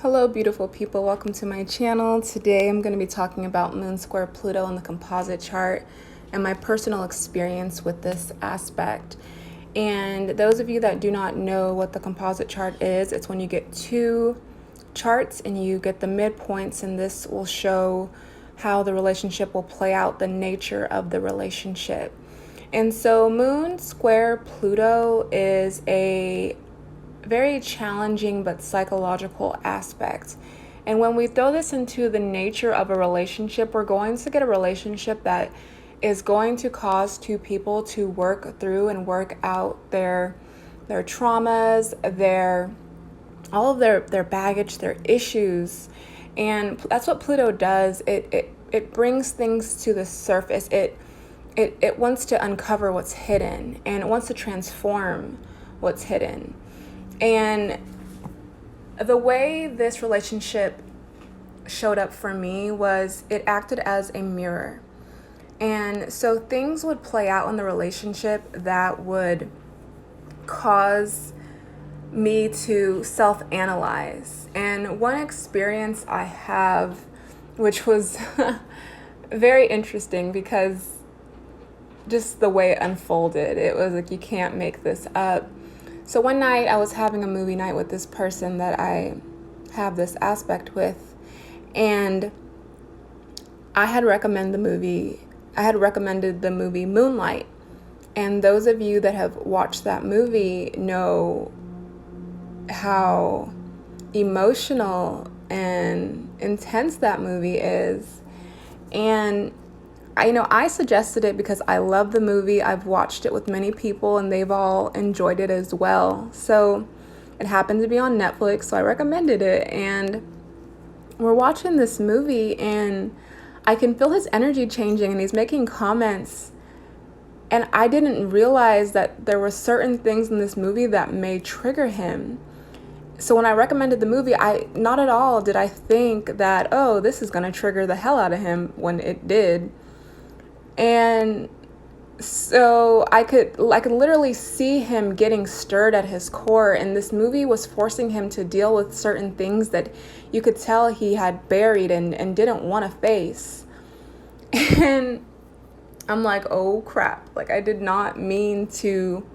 Hello beautiful people, welcome to my channel. Today I'm going to be talking about Moon Square Pluto and the composite chart and my personal experience with this aspect. And those of you that do not know what the composite chart is, it's when you get two charts and you get the midpoints, and this will show how the relationship will play out, the nature of the relationship. And so Moon Square Pluto is a very challenging but psychological aspect. And when we throw this into the nature of a relationship, we're going to get a relationship that is going to cause two people to work through and work out their traumas, all of their baggage, their issues. And that's what Pluto does. It brings things to the surface. It wants to uncover what's hidden, and it wants to transform what's hidden. And the way this relationship showed up for me was it acted as a mirror. And so things would play out in the relationship that would cause me to self-analyze. And one experience I have, which was very interesting because just the way it unfolded, it was like, you can't make this up. So one night I was having a movie night with this person that I have this aspect with, and I had recommended the movie Moonlight. And those of you that have watched that movie know how emotional and intense that movie is. And I suggested it because I love the movie. I've watched it with many people and they've all enjoyed it as well. So it happened to be on Netflix, so I recommended it. And we're watching this movie and I can feel his energy changing and he's making comments. And I didn't realize that there were certain things in this movie that may trigger him. So when I recommended the movie, not at all did I think that, oh, this is going to trigger the hell out of him, when it did. And so I could literally see him getting stirred at his core, and this movie was forcing him to deal with certain things that you could tell he had buried and didn't want to face. And I'm like, oh crap, like I did not mean to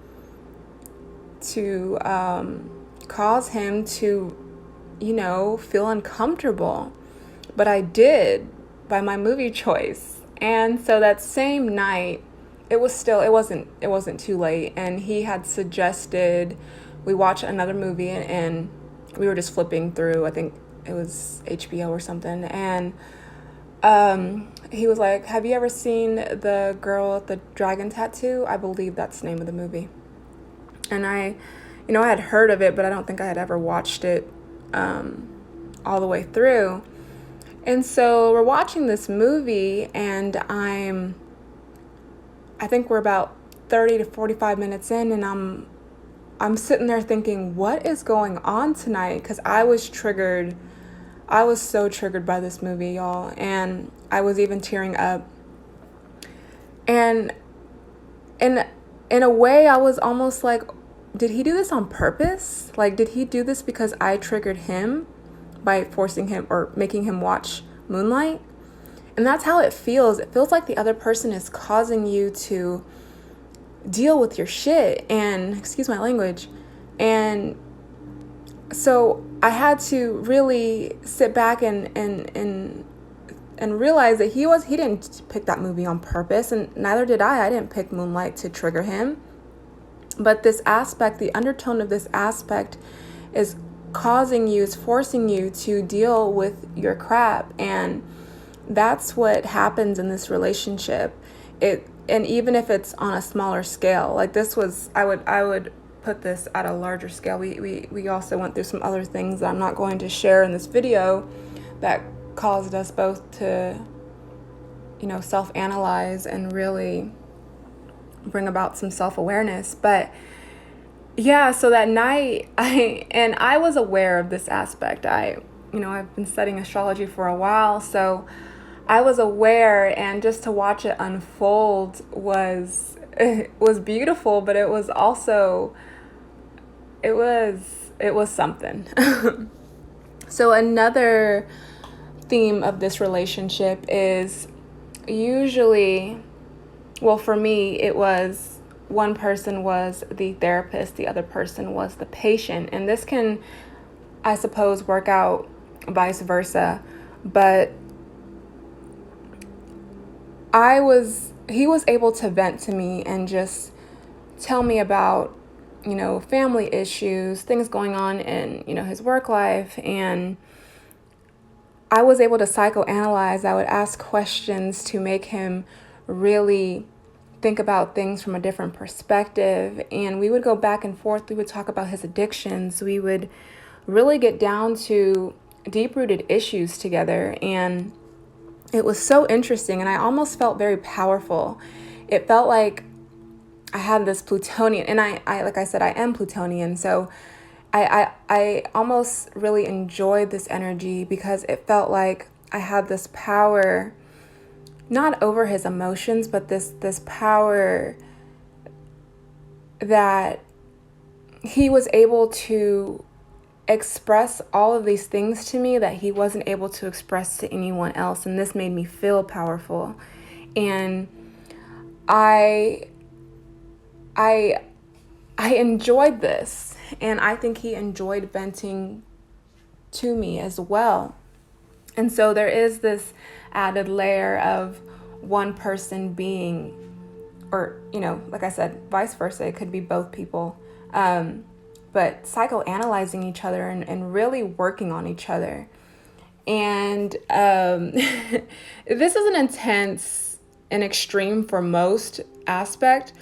cause him to, feel uncomfortable, but I did by my movie choice. And so that same night, it wasn't too late, and he had suggested we watch another movie, and we were just flipping through, I think it was HBO or something, and he was like, have you ever seen The Girl with the Dragon Tattoo? I believe that's the name of the movie. And I had heard of it, but I don't think I had ever watched it all the way through. And so we're watching this movie, and I think we're about 30 to 45 minutes in, and I'm sitting there thinking, what is going on tonight? Because I was triggered. I was so triggered by this movie, y'all. And I was even tearing up. And in a way, I was almost like, did he do this on purpose? Like, did he do this because I triggered him by forcing him or making him watch Moonlight? And that's how it feels. It feels like the other person is causing you to deal with your shit, and excuse my language. And so I had to really sit back and realize that he didn't pick that movie on purpose, and neither did I. I didn't pick Moonlight to trigger him. But this aspect, the undertone of this aspect is forcing you to deal with your crap. And that's what happens in this relationship. And even if it's on a smaller scale, like this was, I would put this at a larger scale. We also went through some other things that I'm not going to share in this video that caused us both to, self-analyze and really bring about some self-awareness. But yeah, so that night I was aware of this aspect. I've been studying astrology for a while, so I was aware, and just to watch it unfold was beautiful, but it was also, it was something. So another theme of this relationship is usually, well, for me, it was one person was the therapist, the other person was the patient. And this can, I suppose, work out vice versa. But he was able to vent to me and just tell me about, family issues, things going on in, his work life. And I was able to psychoanalyze. I would ask questions to make him really think about things from a different perspective. And we would go back and forth. We would talk about his addictions. We would really get down to deep-rooted issues together. And it was so interesting. And I almost felt very powerful. It felt like I had this Plutonian. And I like I said, I am Plutonian. So I almost really enjoyed this energy because it felt like I had this power, not over his emotions, but this power that he was able to express all of these things to me that he wasn't able to express to anyone else. And this made me feel powerful. And I enjoyed this, and I think he enjoyed venting to me as well. And so there is this added layer of one person being, or, like I said, vice versa. It could be both people, but psychoanalyzing each other and really working on each other. And this is an intense and extreme for most aspect.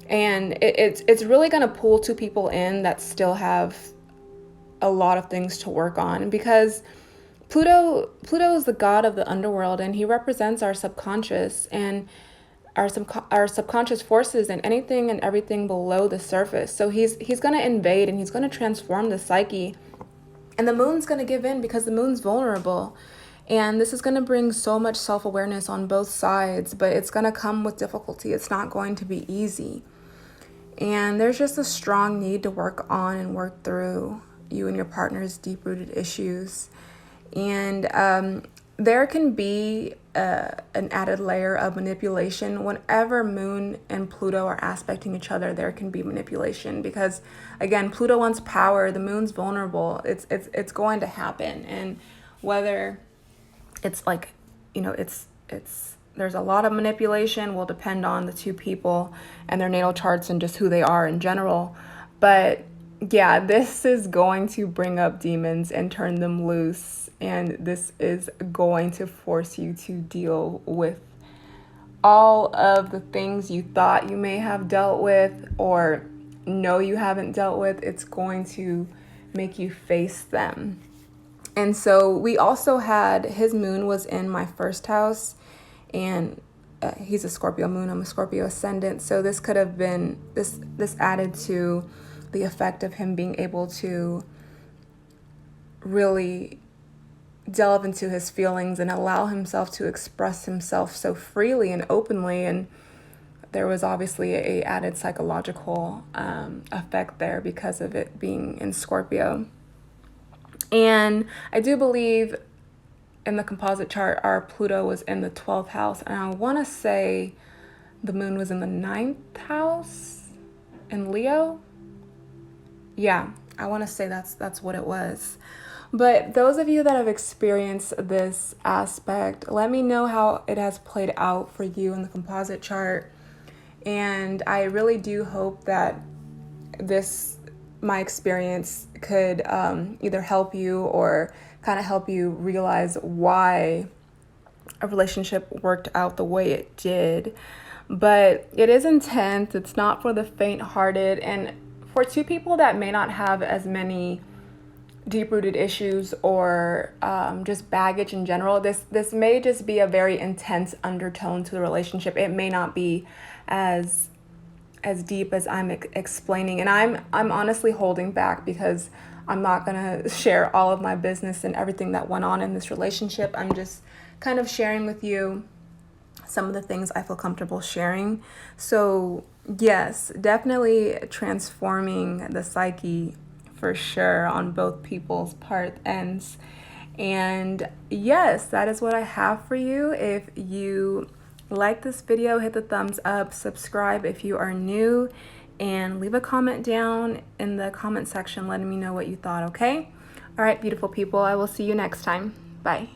And it's really going to pull two people in that still have a lot of things to work on, because Pluto is the god of the underworld, and he represents our subconscious and our subconscious forces and anything and everything below the surface. So he's going to invade, and he's going to transform the psyche. And the moon's going to give in because the moon's vulnerable. And this is going to bring so much self-awareness on both sides, but it's going to come with difficulty. It's not going to be easy. And there's just a strong need to work on and work through you and your partner's deep-rooted issues. And there can be an added layer of manipulation. Whenever Moon and Pluto are aspecting each other, there can be manipulation because, again, Pluto wants power. The Moon's vulnerable. It's going to happen. And whether it's like, there's a lot of manipulation will depend on the two people and their natal charts and just who they are in general. But yeah, this is going to bring up demons and turn them loose. And this is going to force you to deal with all of the things you thought you may have dealt with or know you haven't dealt with. It's going to make you face them. And so we also had, his moon was in my first house, and he's a Scorpio moon, I'm a Scorpio ascendant. So this could have been, this added to the effect of him being able to really delve into his feelings and allow himself to express himself so freely and openly. And there was obviously a added psychological effect there because of it being in Scorpio. And I do believe in the composite chart, our Pluto was in the 12th house. And I want to say the moon was in the 9th house in Leo. Yeah, I want to say that's what it was. But those of you that have experienced this aspect, let me know how it has played out for you in the composite chart. And I really do hope that my experience could either help you or kind of help you realize why a relationship worked out the way it did. But it is intense. It's not for the faint-hearted. And for two people that may not have as many deep-rooted issues or just baggage in general, this may just be a very intense undertone to the relationship. It may not be as deep as I'm explaining, and I'm honestly holding back because I'm not gonna share all of my business and everything that went on in this relationship. I'm just kind of sharing with you some of the things I feel comfortable sharing. So yes, definitely transforming the psyche for sure on both people's part ends. And yes, that is what I have for you. If you like this video, hit the thumbs up, subscribe if you are new, and leave a comment down in the comment section letting me know what you thought, okay? All right, beautiful people, I will see you next time. Bye.